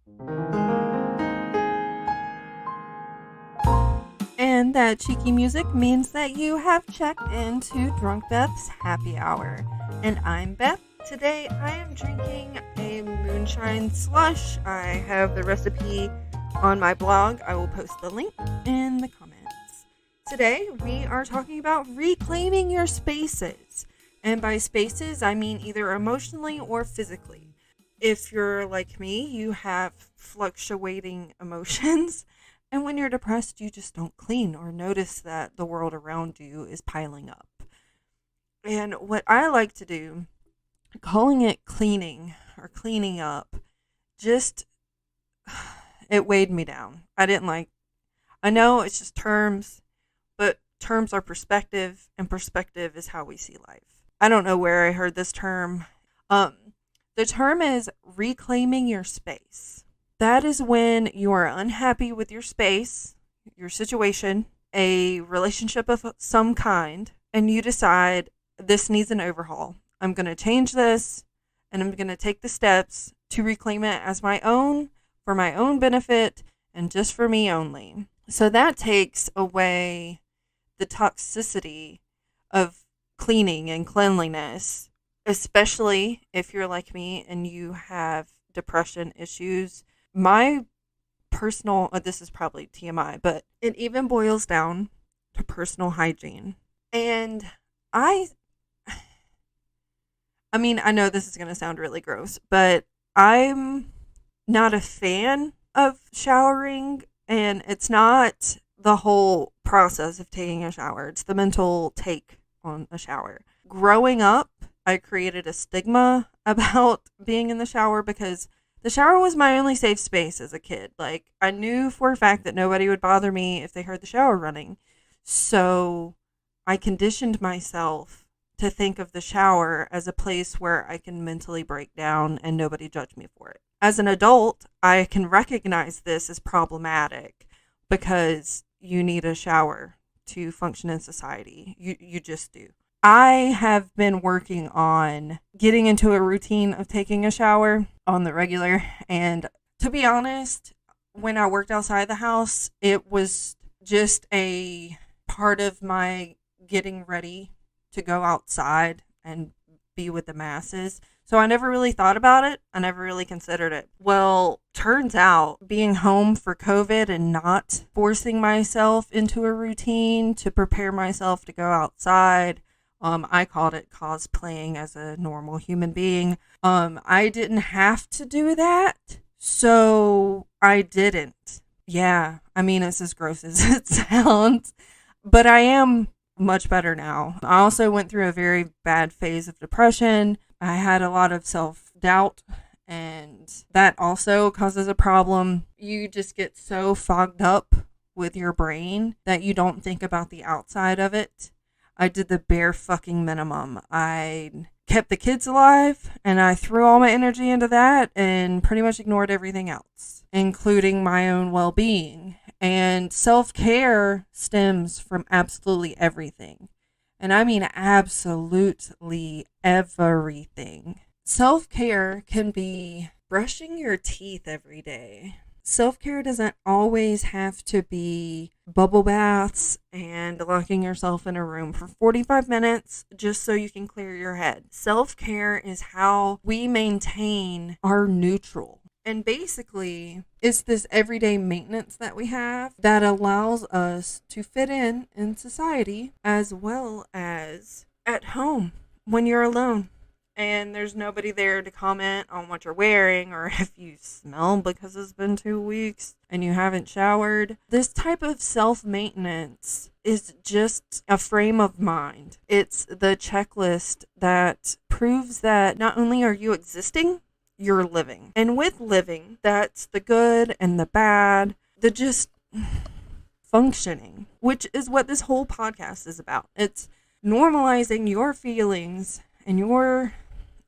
And that cheeky music means that you have checked into DrunkBeth's Happy Hour. And I'm Beth. Today I am drinking a Moonshine Slush. I have the recipe on my blog. I will post the link in the comments. Today we are talking about reclaiming your spaces. And by spaces, I mean either emotionally or physically. If you're like me, you have fluctuating emotions. And when you're depressed, you just don't clean or notice that the world around you is piling up. And what I like to do, calling it cleaning or cleaning up, just, it weighed me down. I know it's just terms, but terms are perspective, and perspective is how we see life. I don't know where I heard this term. The term is reclaiming your space. That is when you are unhappy with your space, your situation, a relationship of some kind, and you decide this needs an overhaul. I'm going to change this, and I'm going to take the steps to reclaim it as my own, for my own benefit, and just for me only. So that takes away the toxicity of cleaning and cleanliness, especially if you're like me and you have depression issues. My personal, this is probably TMI, but it even boils down to personal hygiene. And I know this is going to sound really gross, but I'm not a fan of showering, and it's not the whole process of taking a shower. It's the mental take on a shower. Growing up, I created a stigma about being in the shower because the shower was my only safe space as a kid. Like, I knew for a fact that nobody would bother me if they heard the shower running. So I conditioned myself to think of the shower as a place where I can mentally break down and nobody judge me for it. As an adult, I can recognize this as problematic because you need a shower to function in society. You just do. I have been working on getting into a routine of taking a shower on the regular. And to be honest, when I worked outside the house, it was just a part of my getting ready to go outside and be with the masses. So I never really thought about it. I never really considered it. Well, turns out being home for COVID and not forcing myself into a routine to prepare myself to go outside, I called it cosplaying as a normal human being. I didn't have to do that, so I didn't. Yeah, I mean, it's as gross as it sounds, but I am much better now. I also went through a very bad phase of depression. I had a lot of self-doubt, and that also causes a problem. You just get so fogged up with your brain that you don't think about the outside of it. I did the bare fucking minimum. I kept the kids alive, and I threw all my energy into that and pretty much ignored everything else, including my own well-being. And self-care stems from absolutely everything. And I mean absolutely everything. Self-care can be brushing your teeth every day. Self-care doesn't always have to be bubble baths and locking yourself in a room for 45 minutes just so you can clear your head. Self-care is how we maintain our neutral. And basically, it's this everyday maintenance that we have that allows us to fit in society as well as at home when you're alone. And there's nobody there to comment on what you're wearing or if you smell because it's been 2 weeks and you haven't showered. This type of self-maintenance is just a frame of mind. It's the checklist that proves that not only are you existing, you're living. And with living, that's the good and the bad, the just functioning, which is what this whole podcast is about. It's normalizing your feelings and your,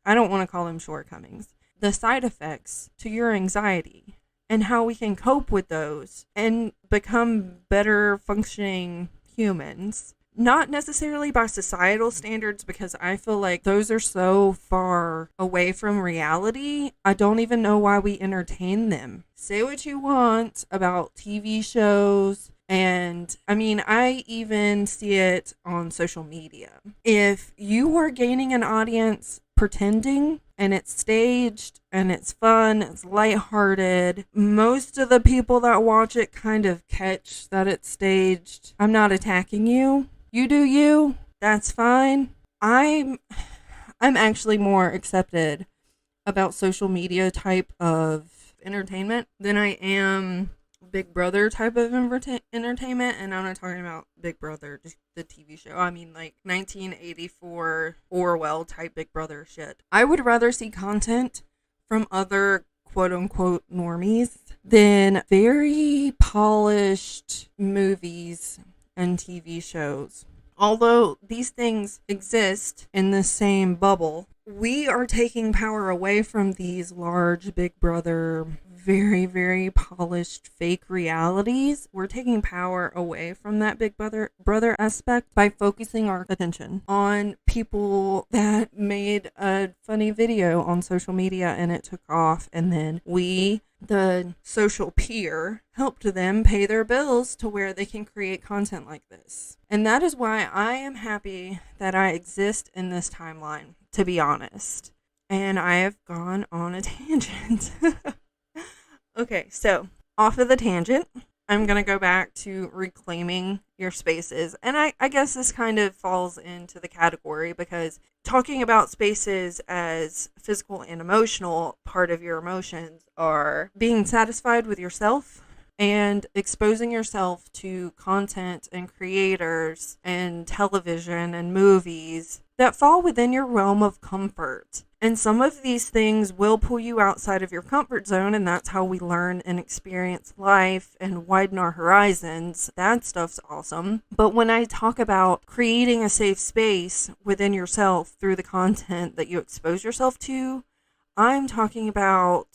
I don't want to call them shortcomings, the side effects to your anxiety and how we can cope with those and become better functioning humans. not necessarily by societal standards, because I feel like those are so far away from reality. I don't even know why we entertain them. Say what you want about TV shows. And I mean, I even see it on social media. If you are gaining an audience pretending, and it's staged and it's fun, it's lighthearted, most of the people that watch it kind of catch that it's staged. I'm not attacking you. You do you. That's fine. I'm actually more accepted about social media type of entertainment than I am Big Brother type of entertainment. And I'm not talking about Big Brother, just the TV show. I mean, like 1984 Orwell type Big Brother shit. I would rather see content from other quote unquote normies than very polished movies and TV shows. Although these things exist in the same bubble, we are taking power away from these large Big Brother, very, very polished fake realities. We're taking power away from that Big Brother aspect by focusing our attention on people that made a funny video on social media and it took off, and then we, the social peer, helped them pay their bills to where they can create content like this. And that is why I am happy that I exist in this timeline, to be honest. And I have gone on a tangent. Okay, so off of the tangent, I'm going to go back to reclaiming your spaces. And I guess this kind of falls into the category, because talking about spaces as physical and emotional, part of your emotions are being satisfied with yourself and exposing yourself to content and creators and television and movies that fall within your realm of comfort. And some of these things will pull you outside of your comfort zone, and that's how we learn and experience life and widen our horizons. That stuff's awesome. But when I talk about creating a safe space within yourself through the content that you expose yourself to, I'm talking about,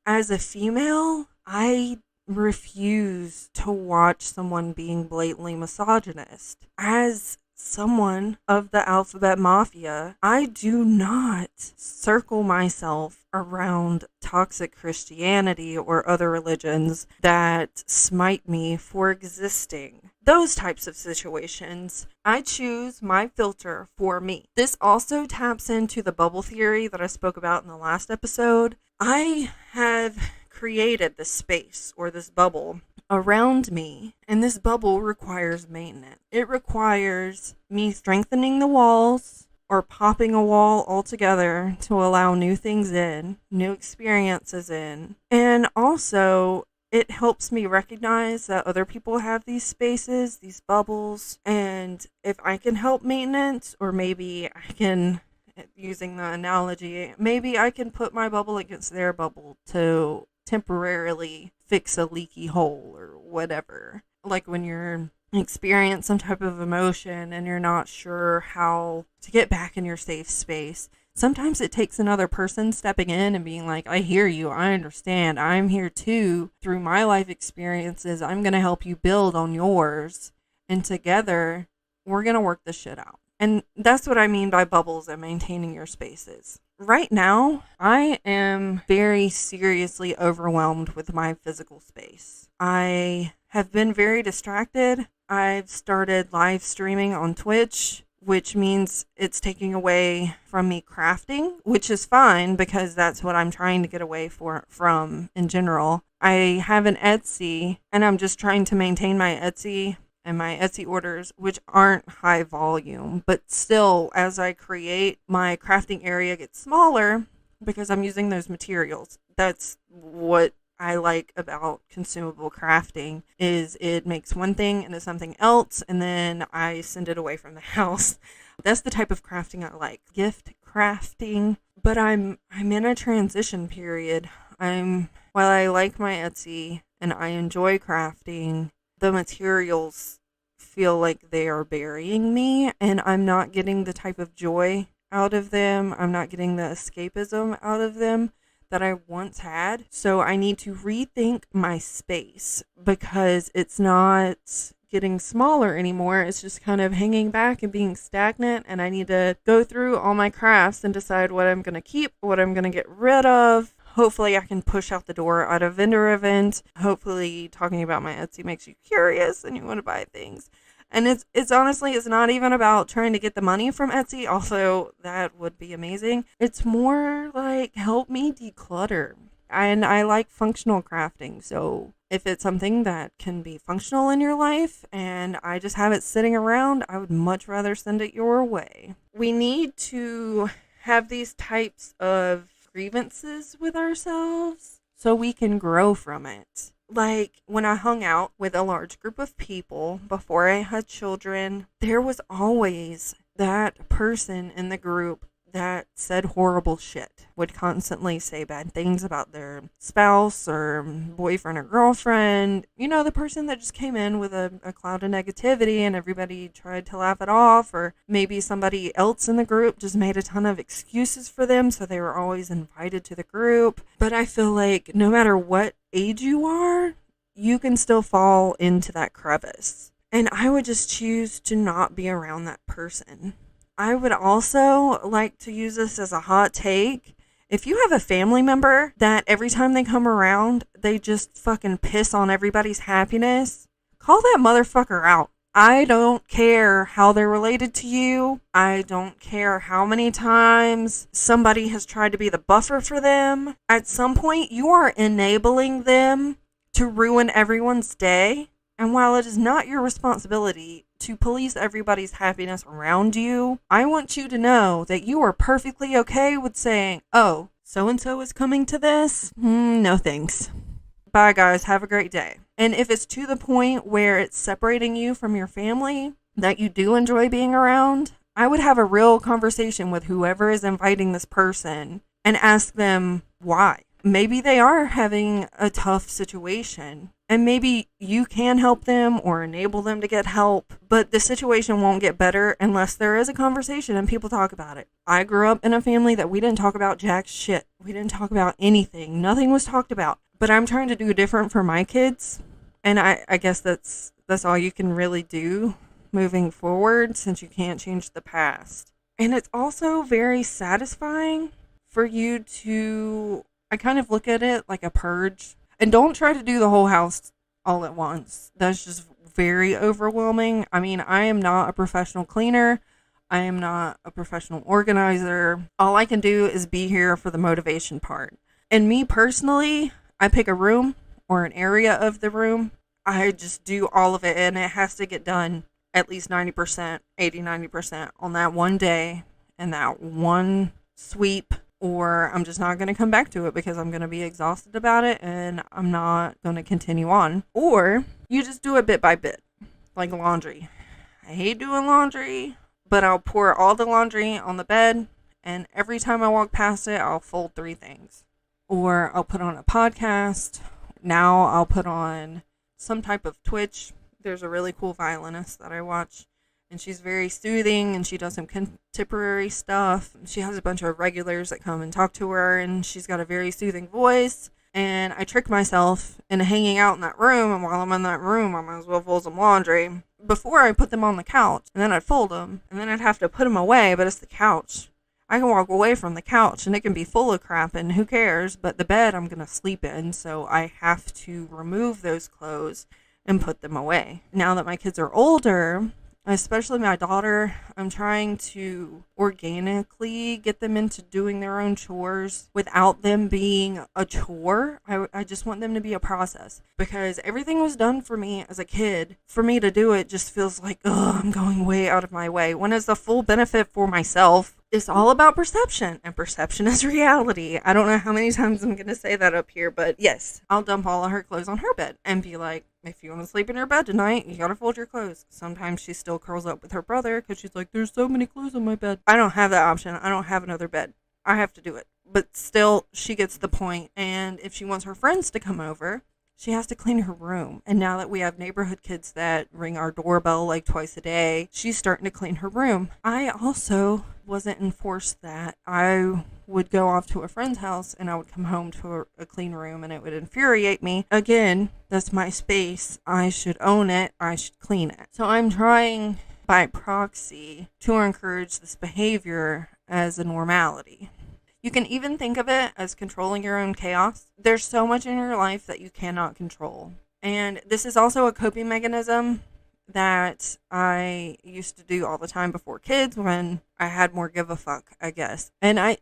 as a female, I refuse to watch someone being blatantly misogynist. As someone of the alphabet mafia, I do not circle myself around toxic Christianity or other religions that smite me for existing. Those types of situations, I choose my filter for me. This also taps into the bubble theory that I spoke about in the last episode. I have created this space, or this bubble, around me, and this bubble requires maintenance. It requires me strengthening the walls or popping a wall altogether to allow new things in, new experiences in. And also, it helps me recognize that other people have these spaces, these bubbles, and if I can help maintenance, or maybe I can, using the analogy, maybe I can put my bubble against their bubble to temporarily fix a leaky hole or whatever. Like when you're experience some type of emotion and you're not sure how to get back in your safe space, sometimes it takes another person stepping in and being like, I hear you, I understand, I'm here too. Through my life experiences, I'm going to help you build on yours, and together we're going to work this shit out. And that's what I mean by bubbles and maintaining your spaces. Right now, I am very seriously overwhelmed with my physical space. I have been very distracted. I've started live streaming on Twitch, which means it's taking away from me crafting, which is fine because that's what I'm trying to get away from in general. I have an Etsy, and I'm just trying to maintain my Etsy and my Etsy orders, which aren't high volume, but still, as I create, my crafting area gets smaller because I'm using those materials. That's what I like about consumable crafting, is it makes one thing into something else, and then I send it away from the house. That's the type of crafting I like, gift crafting. But I'm in a transition period. While I like my Etsy and I enjoy crafting, the materials feel like they are burying me, and I'm not getting the type of joy out of them. I'm not getting the escapism out of them that I once had. So I need to rethink my space because it's not getting smaller anymore. It's just kind of hanging back and being stagnant. And I need to go through all my crafts and decide what I'm going to keep, what I'm going to get rid of. Hopefully I can push out the door at a vendor event. Hopefully talking about my Etsy makes you curious and you want to buy things. And it's honestly, it's not even about trying to get the money from Etsy, although that would be amazing. It's more like, help me declutter. And I like functional crafting. So if it's something that can be functional in your life and I just have it sitting around, I would much rather send it your way. We need to have these types of grievances with ourselves so we can grow from it. Like when I hung out with a large group of people before I had children, there was always that person in the group that said horrible shit, would constantly say bad things about their spouse or boyfriend or girlfriend. You know, the person that just came in with a cloud of negativity and everybody tried to laugh it off, or maybe somebody else in the group just made a ton of excuses for them, so they were always invited to the group. But I feel like no matter what age you are, you can still fall into that crevice. And I would just choose to not be around that person. I would also like to use this as a hot take. If you have a family member that every time they come around, they just fucking piss on everybody's happiness, call that motherfucker out. I don't care how they're related to you. I don't care how many times somebody has tried to be the buffer for them. At some point, you are enabling them to ruin everyone's day. And while it is not your responsibility to police everybody's happiness around you, I want you to know that you are perfectly okay with saying, oh, so-and-so is coming to this? No thanks. Bye, guys. Have a great day. And if it's to the point where it's separating you from your family that you do enjoy being around, I would have a real conversation with whoever is inviting this person and ask them why. Maybe they are having a tough situation. And maybe you can help them or enable them to get help, but the situation won't get better unless there is a conversation and people talk about it. I grew up in a family that we didn't talk about jack shit. We didn't talk about anything. Nothing was talked about. But I'm trying to do different for my kids. And I guess that's all you can really do moving forward, since you can't change the past. And it's also very satisfying for you to, I kind of look at it like a purge. And don't try to do the whole house all at once. That's just very overwhelming. I mean, I am not a professional cleaner. I am not a professional organizer. All I can do is be here for the motivation part. And me personally, I pick a room or an area of the room. I just do all of it, and it has to get done at least 90%, 80-90% on that one day and that one sweep. Or I'm just not going to come back to it because I'm going to be exhausted about it and I'm not going to continue on. Or you just do it bit by bit, like laundry. I hate doing laundry, but I'll pour all the laundry on the bed, and every time I walk past it, I'll fold 3 things. Or I'll put on a podcast. Now I'll put on some type of Twitch. There's a really cool violinist that I watch. And she's very soothing, and she does some contemporary stuff. She has a bunch of regulars that come and talk to her, and she's got a very soothing voice. And I trick myself into hanging out in that room, and while I'm in that room, I might as well fold some laundry before I put them on the couch. And then I'd fold them, and then I'd have to put them away, but it's the couch. I can walk away from the couch, and it can be full of crap, and who cares? But the bed I'm going to sleep in, so I have to remove those clothes and put them away. Now that my kids are older, especially my daughter, I'm trying to organically get them into doing their own chores without them being a chore. I just want them to be a process, because everything was done for me as a kid. For me to do it just feels like, I'm going way out of my way, when it's a full benefit for myself. It's all about perception, and perception is reality. I don't know how many times I'm going to say that up here, but yes, I'll dump all of her clothes on her bed and be like, if you want to sleep in your bed tonight, you got to fold your clothes. Sometimes she still curls up with her brother because she's like, there's so many clothes on my bed. I don't have that option. I don't have another bed. I have to do it. But still, she gets the point. And if she wants her friends to come over, she has to clean her room. And now that we have neighborhood kids that ring our doorbell like twice a day, she's starting to clean her room. I also wasn't enforced that. I would go off to a friend's house and I would come home to a clean room, and it would infuriate me. Again, That's my space. I should own it. I should clean it. So I'm trying by proxy to encourage this behavior as a normality. You can even think of it as controlling your own chaos. There's so much in your life that you cannot control. And this is also a coping mechanism that I used to do all the time before kids when I had more give a fuck, I guess. And I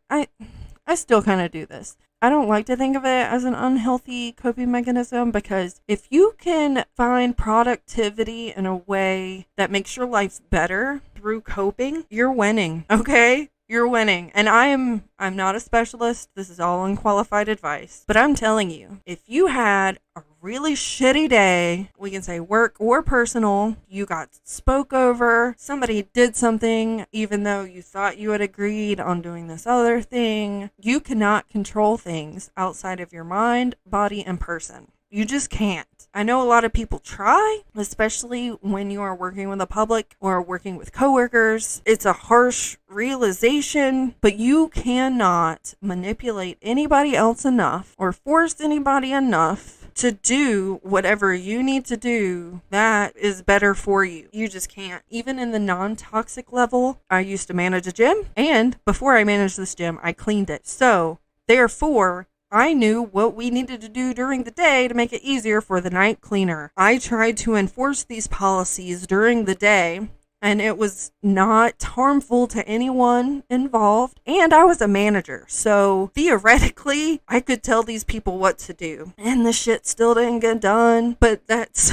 still kind of do this. I don't like to think of it as an unhealthy coping mechanism, because if you can find productivity in a way that makes your life better through coping, you're winning, okay? You're winning. And I'm not a specialist. This is all unqualified advice. But I'm telling you, if you had a really shitty day, we can say work or personal, you got spoke over, somebody did something even though you thought you had agreed on doing this other thing, you cannot control things outside of your mind, body, and person. You just can't. I know a lot of people try, especially when you are working with the public or working with coworkers. It's a harsh realization, but you cannot manipulate anybody else enough or force anybody enough to do whatever you need to do that is better for you. You just can't. Even in the non-toxic level, I used to manage a gym, and before I managed this gym, I cleaned it. So, therefore, I knew what we needed to do during the day to make it easier for the night cleaner. I tried to enforce these policies during the day, and it was not harmful to anyone involved. And I was a manager, so theoretically, I could tell these people what to do. And the shit still didn't get done, but that's...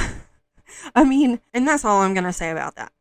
and that's all I'm going to say about that.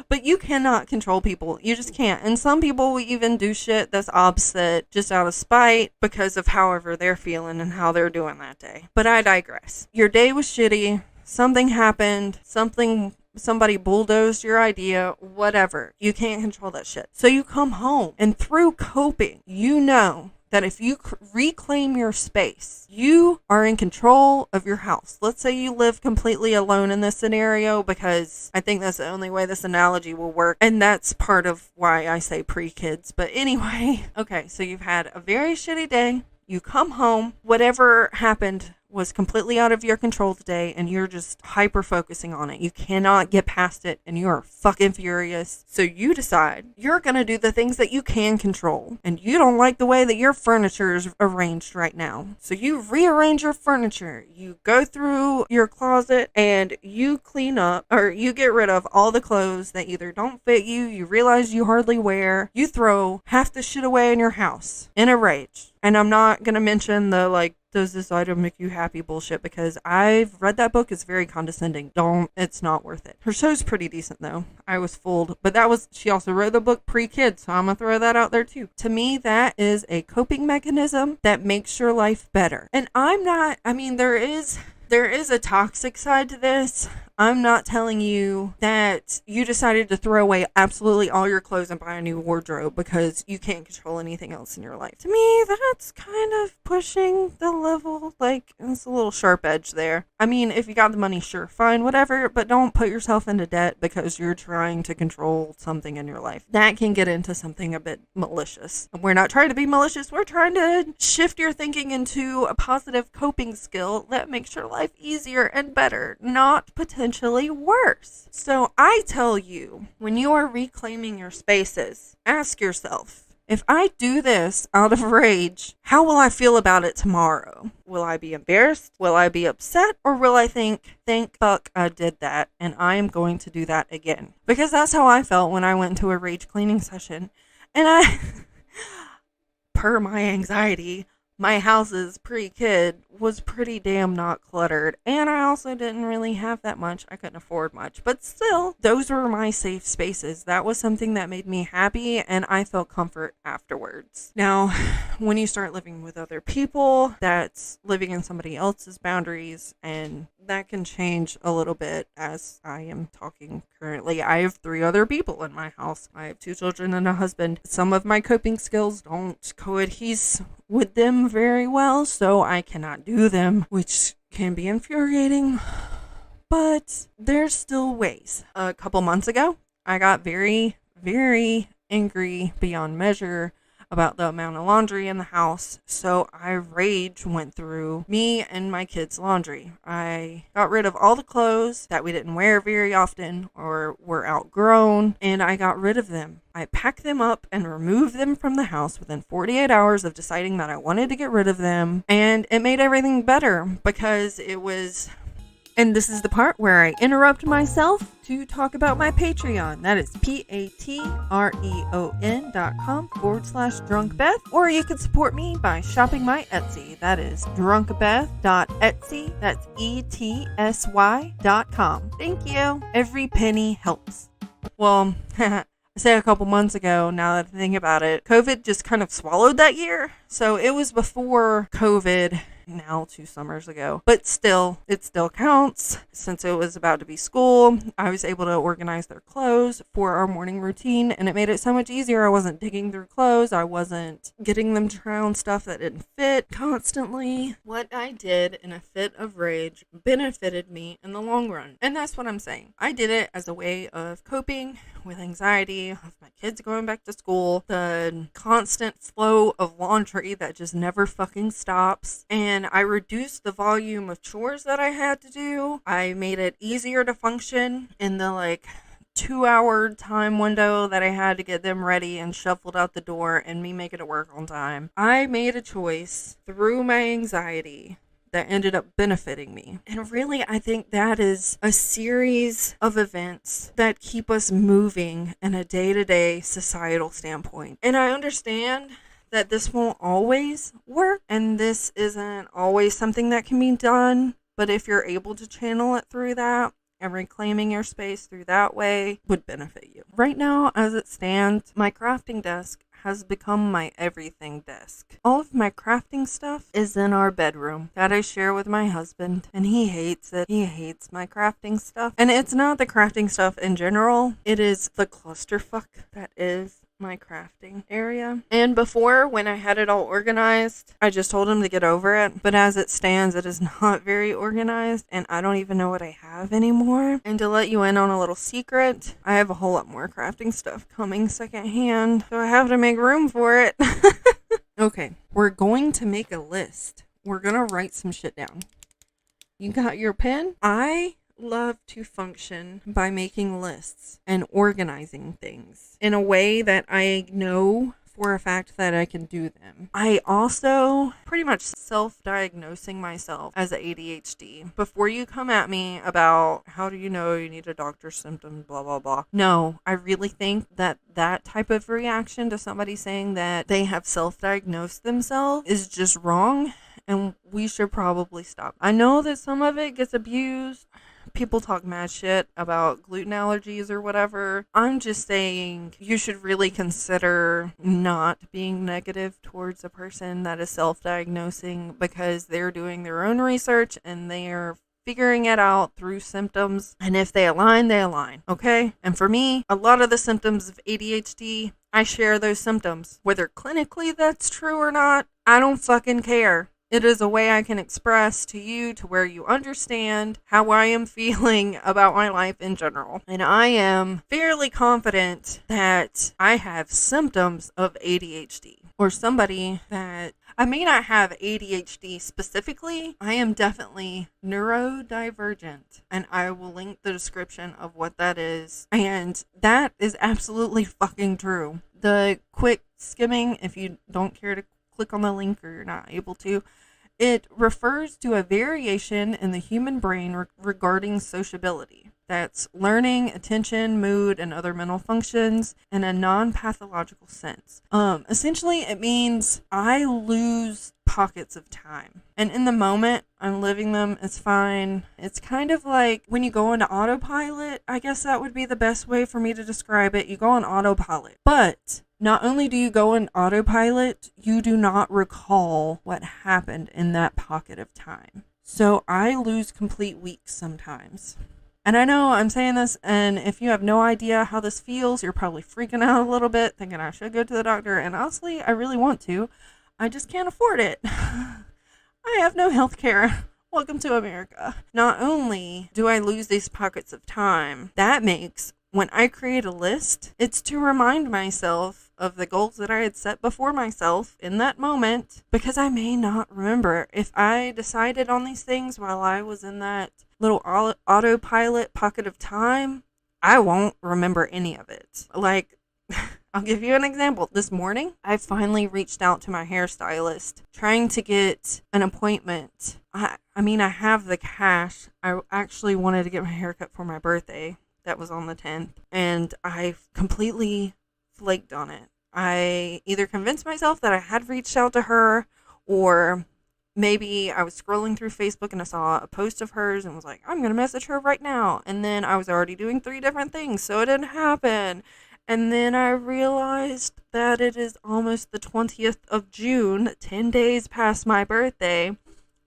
But you cannot control people. You just can't. And some people will even do shit that's opposite just out of spite because of however they're feeling and how they're doing that day. But I digress. Your day was shitty. Something happened. Somebody bulldozed your idea. Whatever. You can't control that shit. So you come home, and through coping, you know that if you reclaim your space, you are in control of your house. Let's say you live completely alone in this scenario, because I think that's the only way this analogy will work. And that's part of why I say pre-kids. But anyway, okay, so you've had a very shitty day. You come home, whatever happened was completely out of your control today, and you're just hyper focusing on it. You cannot get past it, and you're fucking furious. So you decide you're gonna do the things that you can control, and you don't like the way that your furniture is arranged right now. So you rearrange your furniture. You go through your closet and you clean up, or you get rid of all the clothes that either don't fit you, you realize you hardly wear. You throw half the shit away in your house in a rage. And I'm not gonna mention the does this item make you happy bullshit, because I've read that book. It's very condescending. It's not worth it. Her show's pretty decent though. I was fooled, but she also wrote the book pre-kids, so I'm gonna throw that out there too. To me, that is a coping mechanism that makes your life better. And there is a toxic side to this. I'm not telling you that you decided to throw away absolutely all your clothes and buy a new wardrobe because you can't control anything else in your life. To me, that's kind of pushing the level. It's a little sharp edge there. If you got the money, sure, fine, whatever, but don't put yourself into debt because you're trying to control something in your life. That can get into something a bit malicious. We're not trying to be malicious. We're trying to shift your thinking into a positive coping skill that makes your life easier and better, not potentially worse. So I tell you, when you are reclaiming your spaces, ask yourself, if I do this out of rage, how will I feel about it tomorrow? Will I be embarrassed? Will I be upset? Or will I think, thank fuck I did that, and I am going to do that again? Because that's how I felt when I went into a rage cleaning session. And per my anxiety, my house's pre-kid was pretty damn not cluttered. And I also didn't really have that much. I couldn't afford much. But still, those were my safe spaces. That was something that made me happy, and I felt comfort afterwards. Now, when you start living with other people, that's living in somebody else's boundaries, and that can change a little bit as I am talking currently. I have 3 other people in my house. I have 2 children and a husband. Some of my coping skills don't coadhere with them very well, so I cannot do them, which can be infuriating, but there's still ways. A couple months ago, I got very, very angry beyond measure about the amount of laundry in the house. So I went through me and my kids' laundry. I got rid of all the clothes that we didn't wear very often or were outgrown, and I got rid of them. I packed them up and removed them from the house within 48 hours of deciding that I wanted to get rid of them. And it made everything better because it was... And this is the part where I interrupt myself to talk about my Patreon. That is patreon.com/DrunkBeth. Or you can support me by shopping my Etsy. That is drunkbeth.etsy. That's ETSY.com. Thank you. Every penny helps. Well, I said a couple months ago, now that I think about it, COVID just kind of swallowed that year. So it was before COVID, now 2 summers ago. But still, it still counts. Since it was about to be school, I was able to organize their clothes for our morning routine, and it made it so much easier. I wasn't digging through clothes. I wasn't getting them to try on stuff that didn't fit constantly. What I did in a fit of rage benefited me in the long run. And that's what I'm saying. I did it as a way of coping with anxiety of my kids going back to school, the constant flow of laundry that just never fucking stops, and I reduced the volume of chores that I had to do. I made it easier to function in the 2-hour time window that I had to get them ready and shuffled out the door and me making it work on time. I made a choice through my anxiety that ended up benefiting me. And really, I think that is a series of events that keep us moving in a day-to-day societal standpoint. And I understand that this won't always work, and this isn't always something that can be done, but if you're able to channel it through that, and reclaiming your space through that way would benefit you. Right now, as it stands, my crafting desk has become my everything desk. All of my crafting stuff is in our bedroom that I share with my husband, and he hates it. He hates my crafting stuff. And it's not the crafting stuff in general. It is the clusterfuck that is my crafting area. And before, when I had it all organized, I just told him to get over it. But as it stands, it is not very organized, and I don't even know what I have anymore. And to let you in on a little secret, I have a whole lot more crafting stuff coming secondhand, so I have to make room for it. Okay, we're going to make a list. We're gonna write some shit down. You got your pen? I love to function by making lists and organizing things in a way that I know for a fact that I can do them. I also pretty much self-diagnosing myself as ADHD. Before you come at me about how do you know you need a doctor's symptom, blah, blah, blah. No, I really think that that type of reaction to somebody saying that they have self-diagnosed themselves is just wrong, and we should probably stop. I know that some of it gets abused. People talk mad shit about gluten allergies or whatever. I'm just saying you should really consider not being negative towards a person that is self-diagnosing, because they're doing their own research and they're figuring it out through symptoms. And if they align, they align. Okay? And for me, a lot of the symptoms of ADHD, I share those symptoms. Whether clinically that's true or not, I don't fucking care. It is a way I can express to you to where you understand how I am feeling about my life in general. And I am fairly confident that I have symptoms of ADHD, or somebody that I may not have ADHD specifically. I am definitely neurodivergent, and I will link the description of what that is. And that is absolutely fucking true. The quick skimming, if you don't care to click on the link or you're not able to, it refers to a variation in the human brain regarding sociability. That's learning, attention, mood, and other mental functions in a non-pathological sense. Essentially, it means I lose pockets of time. And in the moment, I'm living them. It's fine. It's kind of like when you go into autopilot. I guess that would be the best way for me to describe it. You go on autopilot. But not only do you go in autopilot, you do not recall what happened in that pocket of time. So I lose complete weeks sometimes. And I know I'm saying this, and if you have no idea how this feels, you're probably freaking out a little bit, thinking I should go to the doctor. And honestly, I really want to. I just can't afford it. I have no health care. Welcome to America. Not only do I lose these pockets of time, that makes when I create a list, it's to remind myself of the goals that I had set before myself in that moment, because I may not remember. If I decided on these things while I was in that little autopilot pocket of time, I won't remember any of it. Like, I'll give you an example. This morning, I finally reached out to my hairstylist trying to get an appointment. I have the cash. I actually wanted to get my hair cut for my birthday. That was on the 10th. And I completely flaked on it. I either convinced myself that I had reached out to her, or maybe I was scrolling through Facebook and I saw a post of hers and was like, I'm going to message her right now. And then I was already doing 3 different things, so it didn't happen. And then I realized that it is almost the 20th of June, 10 days past my birthday,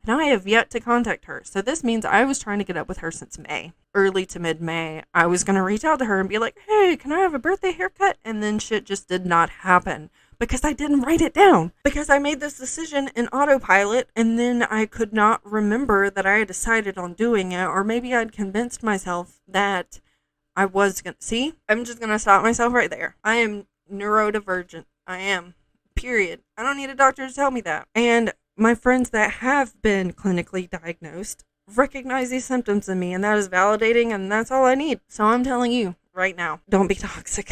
and I have yet to contact her. So this means I was trying to get up with her since May, early to mid-May. I was going to reach out to her and be like, hey, can I have a birthday haircut? And then shit just did not happen because I didn't write it down. Because I made this decision in autopilot, and then I could not remember that I had decided on doing it, or maybe I'd convinced myself that I was going to. See, I'm just going to stop myself right there. I am neurodivergent. I am. Period. I don't need a doctor to tell me that. And my friends that have been clinically diagnosed recognize these symptoms in me, and that is validating, and that's all I need. So I'm telling you right now, don't be toxic.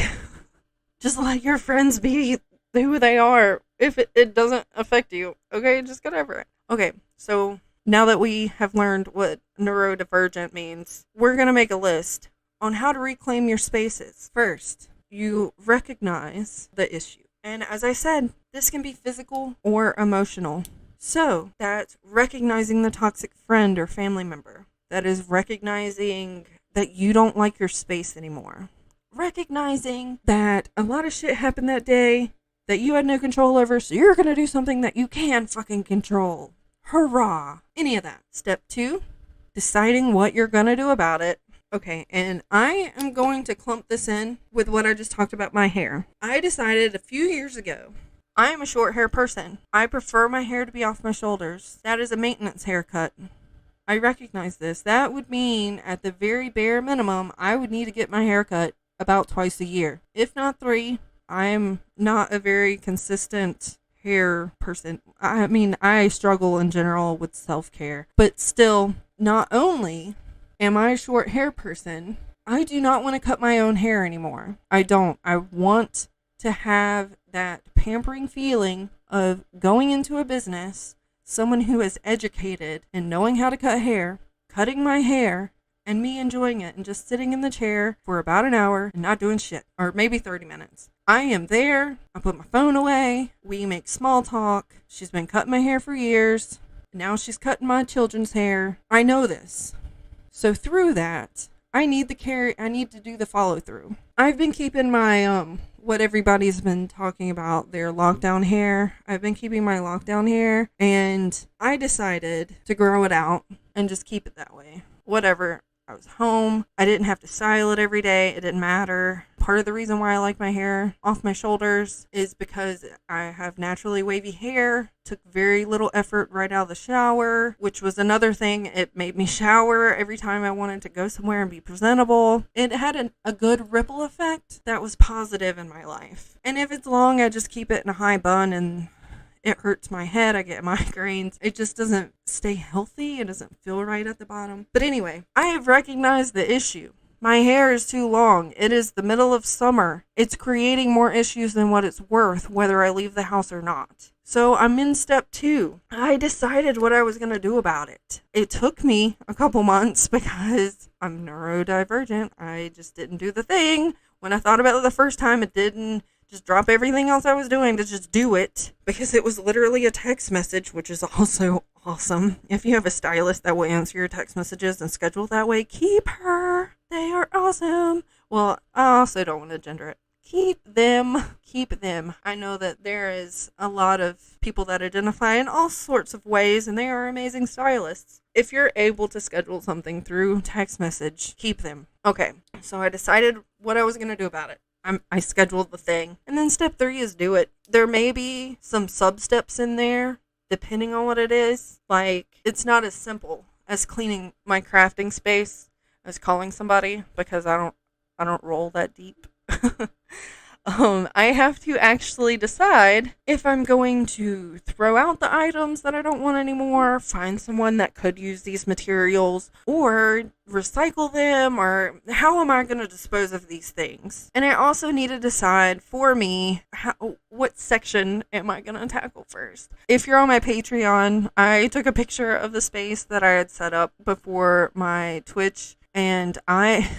Just let your friends be who they are. If it doesn't affect you, okay, just get over it. Okay, so now that we have learned what neurodivergent means, we're going to make a list on how to reclaim your spaces. First, you recognize the issue. And as I said, this can be physical or emotional. So that's recognizing the toxic friend or family member. That is recognizing that you don't like your space anymore. Recognizing that a lot of shit happened that day that you had no control over, so you're going to do something that you can fucking control. Hurrah! Any of that. Step 2, deciding what you're going to do about it. Okay, and I am going to clump this in with what I just talked about my hair. I decided a few years ago, I am a short hair person. I prefer my hair to be off my shoulders. That is a maintenance haircut. I recognize this. That would mean, at the very bare minimum, I would need to get my hair cut about twice a year, if not 3. I am not a very consistent hair person. I struggle in general with self-care. But still, not only am I a short hair person, I do not want to cut my own hair anymore. I don't. I want to have that pampering feeling of going into a business, someone who is educated and knowing how to cut hair, cutting my hair, and me enjoying it and just sitting in the chair for about an hour and not doing shit. Or maybe 30 minutes. I am there. I put my phone away. We make small talk. She's been cutting my hair for years. Now she's cutting my children's hair. I know this. So through that, I need to do the follow through. I've been keeping my, what everybody's been talking about, their lockdown hair. I've been keeping my lockdown hair, and I decided to grow it out and just keep it that way. Whatever. I was home. I didn't have to style it every day. It didn't matter. Part of the reason why I like my hair off my shoulders is because I have naturally wavy hair. Took very little effort right out of the shower, which was another thing. It made me shower every time I wanted to go somewhere and be presentable. It had a good ripple effect that was positive in my life. And if it's long, I just keep it in a high bun, and it hurts my head. I get migraines. It just doesn't stay healthy. It doesn't feel right at the bottom. But anyway, I have recognized the issue. My hair is too long. It is the middle of summer. It's creating more issues than what it's worth, whether I leave the house or not. So I'm in step 2. I decided what I was going to do about it. It took me a couple months because I'm neurodivergent. I just didn't do the thing. When I thought about it the first time, it didn't just drop everything else I was doing to just do it, because it was literally a text message, which is also awesome. If you have a stylist that will answer your text messages and schedule that way, keep her. They are awesome. Well, I also don't want to gender it. Keep them. I know that there is a lot of people that identify in all sorts of ways, and they are amazing stylists. If you're able to schedule something through text message, keep them. Okay, so I decided what I was going to do about it. I scheduled the thing. And then step 3 is do it. There may be some sub-steps in there, depending on what it is. Like, it's not as simple as cleaning my crafting space as calling somebody, because I I don't roll that deep. I have to actually decide if I'm going to throw out the items that I don't want anymore, find someone that could use these materials, or recycle them, or how am I going to dispose of these things? And I also need to decide for me, what section am I going to tackle first? If you're on my Patreon, I took a picture of the space that I had set up before my Twitch, and I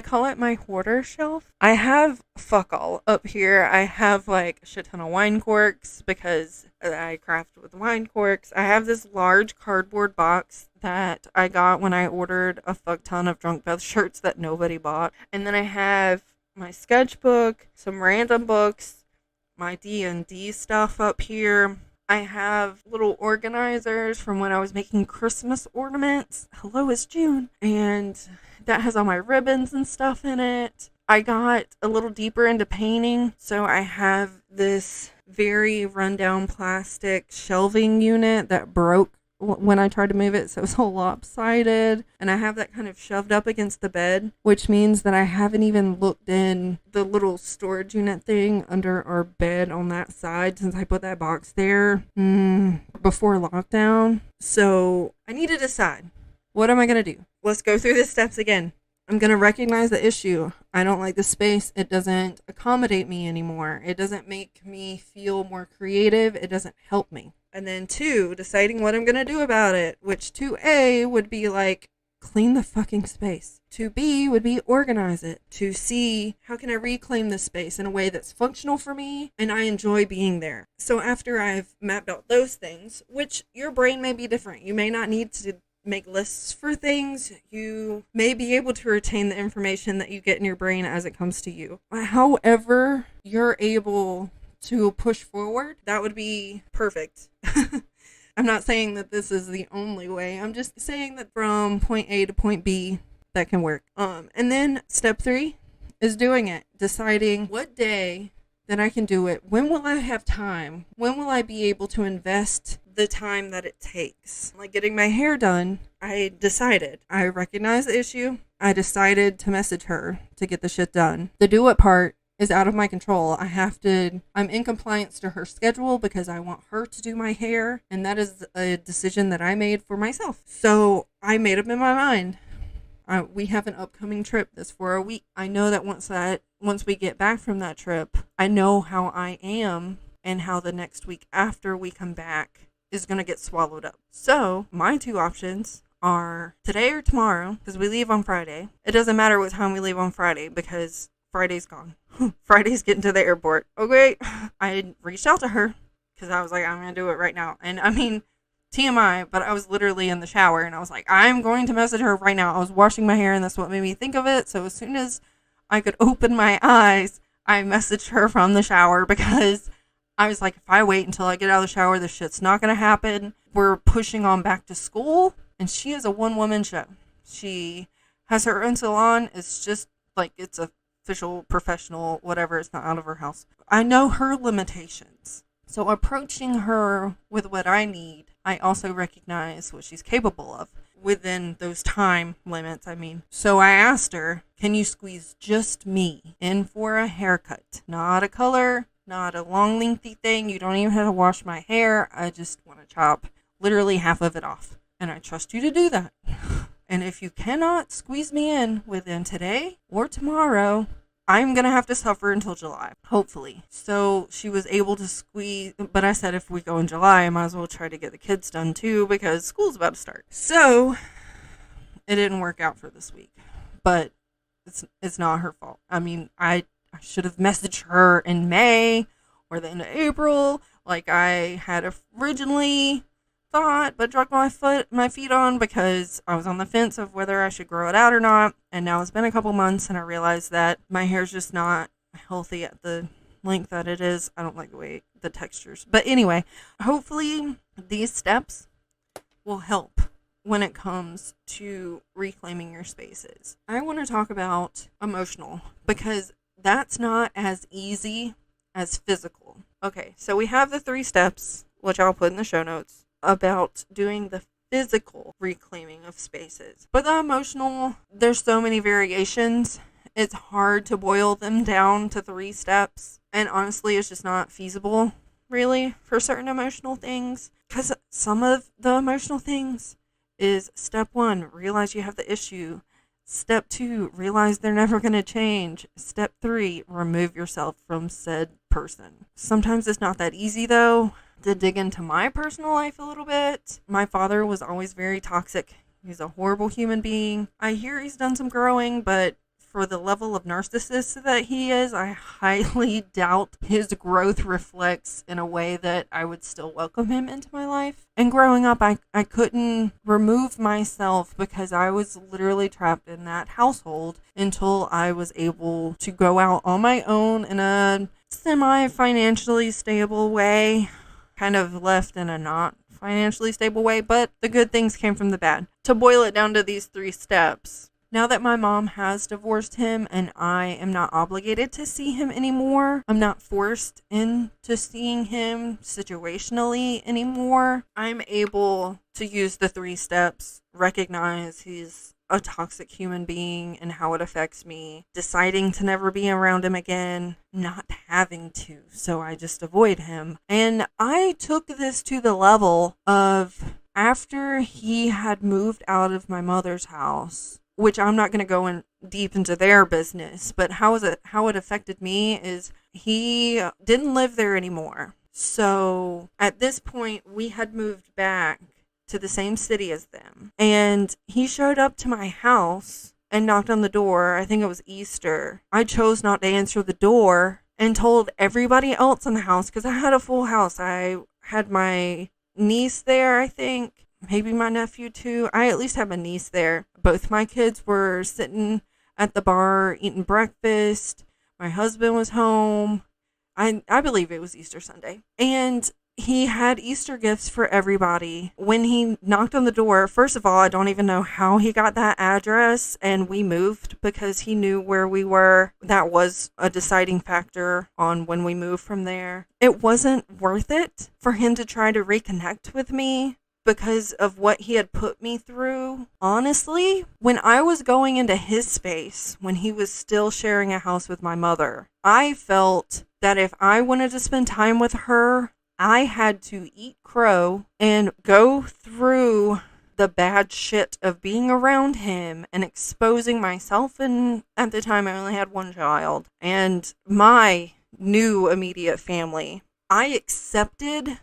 call it my hoarder shelf. I have fuck all up here. I have like a shit ton of wine corks because I craft with wine corks. I have this large cardboard box that I got when I ordered a fuck ton of DrunkBeth shirts that nobody bought. And then I have my sketchbook, some random books, my D&D stuff up here. I have little organizers from when I was making Christmas ornaments. Hello, it's June. And that has all my ribbons and stuff in it. I got a little deeper into painting, so I have this very rundown plastic shelving unit that broke when I tried to move it, so it was all lopsided. And I have that kind of shoved up against the bed, which means that I haven't even looked in the little storage unit thing under our bed on that side since I put that box there before lockdown. So I need to decide, what am I going to do? Let's go through the steps again. I'm going to recognize the issue. I don't like the space. It doesn't accommodate me anymore. It doesn't make me feel more creative. It doesn't help me. And then 2, deciding what I'm going to do about it, which 2A would be like, clean the fucking space. 2B would be organize it. 2C, how can I reclaim this space in a way that's functional for me and I enjoy being there? So after I've mapped out those things, which your brain may be different. You may not need to make lists for things. You may be able to retain the information that you get in your brain as it comes to you. However you're able to push forward, that would be perfect. I'm not saying that this is the only way. I'm just saying that from point A to point B, that can work. And then step 3 is doing it. Deciding what day that I can do it. When will I have time? When will I be able to invest the time that it takes? Like getting my hair done, I decided. I recognize the issue. I decided to message her to get the shit done. The do it part is out of my control. I'm in compliance to her schedule because I want her to do my hair. And that is a decision that I made for myself. So I made up in my mind. We have an upcoming trip that's for a week. I know that once we get back from that trip, I know how I am and how the next week after we come back is going to get swallowed up. So my 2 options are today or tomorrow, because we leave on Friday. It doesn't matter what time we leave on Friday because Friday's gone. Friday's getting to the airport. Okay. I reached out to her because I was like, I'm going to do it right now. And I mean, TMI, but I was literally in the shower and I was like, I'm going to message her right now. I was washing my hair and that's what made me think of it. So as soon as I could open my eyes, I messaged her from the shower because I was like, if I wait until I get out of the shower, this shit's not going to happen. We're pushing on back to school and she is a one-woman show. She has her own salon. It's just like, it's a official, professional, whatever. It's not out of her house. I know her limitations. So approaching her with what I need, I also recognize what she's capable of within those time limits, So I asked her, can you squeeze just me in for a haircut? Not a color, not a long lengthy thing. You don't even have to wash my hair. I just want to chop literally half of it off. And I trust you to do that. And if you cannot squeeze me in within today or tomorrow, I'm going to have to suffer until July, hopefully. So she was able to squeeze, but I said if we go in July, I might as well try to get the kids done too because school's about to start. So it didn't work out for this week, but it's not her fault. I should have messaged her in May or the end of April like I had originally thought, but dragged my feet on because I was on the fence of whether I should grow it out or not. And now it's been a couple months and I realized that my hair's just not healthy at the length that it is. I don't like the textures. But anyway, hopefully these steps will help when it comes to reclaiming your spaces. I want to talk about emotional because that's not as easy as physical. Okay, so we have the 3 steps, which I'll put in the show notes, about doing the physical reclaiming of spaces. But the emotional, there's so many variations it's hard to boil them down to 3 steps. And honestly, it's just not feasible, really, for certain emotional things. Because some of the emotional things is step 1, realize you have the issue. Step 2, realize they're never going to change. Step 3, remove yourself from said person. Sometimes it's not that easy, though. To dig into my personal life a little bit, my father was always very toxic. He's a horrible human being. I hear he's done some growing, but for the level of narcissist that he is, I highly doubt his growth reflects in a way that I would still welcome him into my life. And growing up, I couldn't remove myself because I was literally trapped in that household until I was able to go out on my own in a semi-financially stable way. Kind of left in a not financially stable way, but the good things came from the bad. To boil it down to these 3 steps. Now that my mom has divorced him and I am not obligated to see him anymore, I'm not forced into seeing him situationally anymore, I'm able to use the 3 steps, recognize he's a toxic human being and how it affects me, deciding to never be around him again, not having to, so I just avoid him. And I took this to the level of after he had moved out of my mother's house, which I'm not going to go in deep into their business, but how it affected me is he didn't live there anymore. So at this point, we had moved back to the same city as them. And he showed up to my house and knocked on the door. I think it was Easter. I chose not to answer the door and told everybody else in the house, because I had a full house. I had my niece there, I think. Maybe my nephew too. I at least had my niece there. Both my kids were sitting at the bar eating breakfast. My husband was home. I believe it was Easter Sunday. And he had Easter gifts for everybody. When he knocked on the door, first of all, I don't even know how he got that address, and we moved because he knew where we were. That was a deciding factor on when we moved from there. It wasn't worth it for him to try to reconnect with me because of what he had put me through. Honestly, when I was going into his space, when he was still sharing a house with my mother, I felt that if I wanted to spend time with her, I had to eat crow and go through the bad shit of being around him and exposing myself. And at the time, I only had 1 child and my new immediate family. I accepted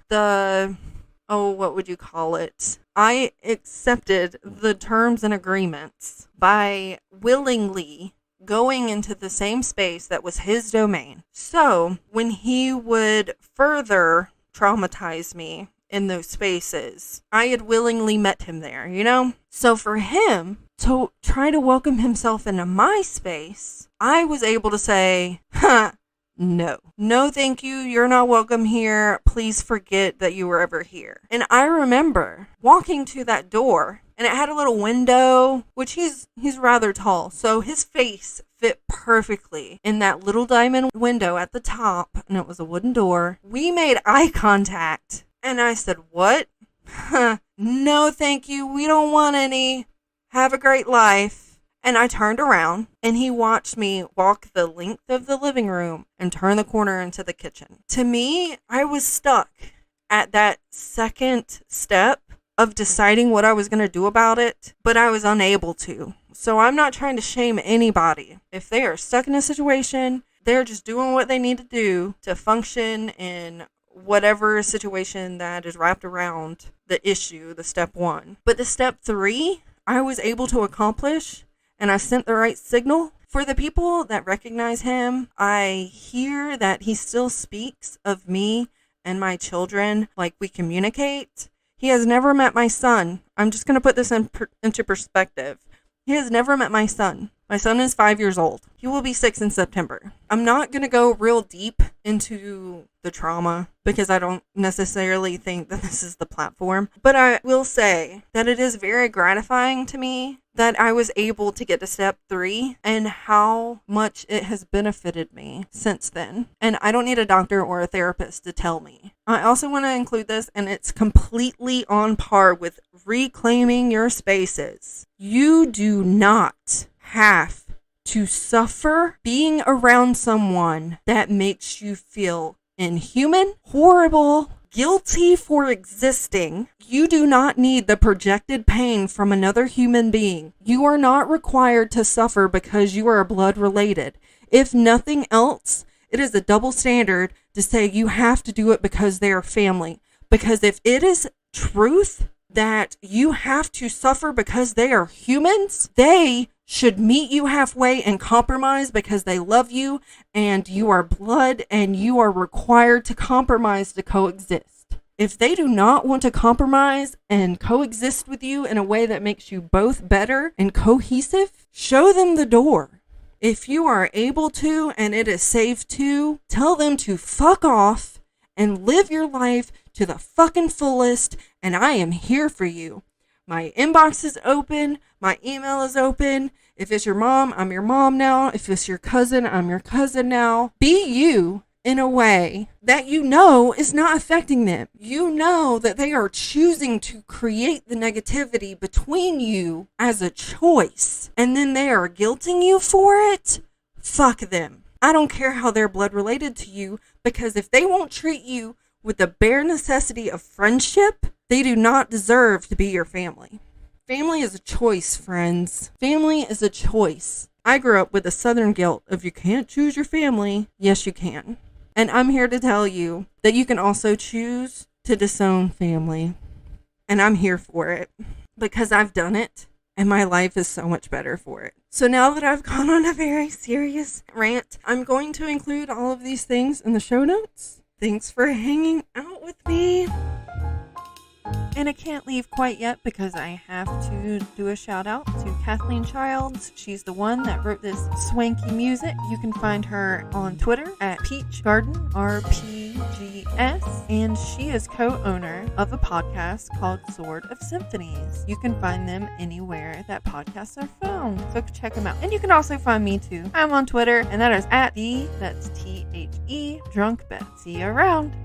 what would you call it? I accepted the terms and agreements by willingly going into the same space that was his domain. So when he would further traumatize me in those spaces, I had willingly met him there, you know? So for him to try to welcome himself into my space, I was able to say, no, thank you. You're not welcome here. Please forget that you were ever here. And I remember walking to that door, and it had a little window, which he's rather tall. So his face fit perfectly in that little diamond window at the top, and it was a wooden door. We made eye contact, and I said, "What? No, thank you. We don't want any. Have a great life." And I turned around, and he watched me walk the length of the living room and turn the corner into the kitchen. To me, I was stuck at that second step of deciding what I was going to do about it, but I was unable to. So I'm not trying to shame anybody. If they are stuck in a situation, they're just doing what they need to do to function in whatever situation that is wrapped around the issue, the step 1. But the step 3, I was able to accomplish. And I sent the right signal. For the people that recognize him, I hear that he still speaks of me and my children like we communicate. He has never met my son. I'm just going to put this into perspective. He has never met my son. My son is 5 years old. He will be 6 in September. I'm not going to go real deep into the trauma because I don't necessarily think that this is the platform. But I will say that it is very gratifying to me that I was able to get to step 3 and how much it has benefited me since then. And I don't need a doctor or a therapist to tell me. I also want to include this, and it's completely on par with reclaiming your spaces. You do not have to suffer being around someone that makes you feel inhuman, horrible, guilty for existing. You do not need the projected pain from another human being. You are not required to suffer because you are blood related. If nothing else, it is a double standard to say you have to do it because they are family. Because if it is truth that you have to suffer because they are humans, they should meet you halfway and compromise because they love you and you are blood and you are required to compromise to coexist. If they do not want to compromise and coexist with you in a way that makes you both better and cohesive, show them the door. If you are able to and it is safe to, tell them to fuck off and live your life to the fucking fullest, and I am here for you. My inbox is open. My email is open. If it's your mom, I'm your mom now. If it's your cousin, I'm your cousin now. Be you in a way that you know is not affecting them. You know that they are choosing to create the negativity between you as a choice, and then they are guilting you for it. Fuck them. I don't care how they're blood related to you, because if they won't treat you with the bare necessity of friendship, they do not deserve to be your family. Family is a choice, friends. Family is a choice. I grew up with the Southern guilt of you can't choose your family. Yes, you can. And I'm here to tell you that you can also choose to disown family. And I'm here for it because I've done it and my life is so much better for it. So now that I've gone on a very serious rant, I'm going to include all of these things in the show notes. Thanks for hanging out with me. And I can't leave quite yet because I have to do a shout out to Kathleen Childs. She's the one that wrote this swanky music. You can find her on Twitter at Peach Garden RPGS, and she is co-owner of a podcast called Sword of Symphonies. You can find them anywhere that podcasts are found, so check them out. And you can also find me too. I'm on Twitter, and that is at that's THE DrunkBeth. See you around.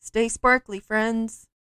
Stay sparkly, friends.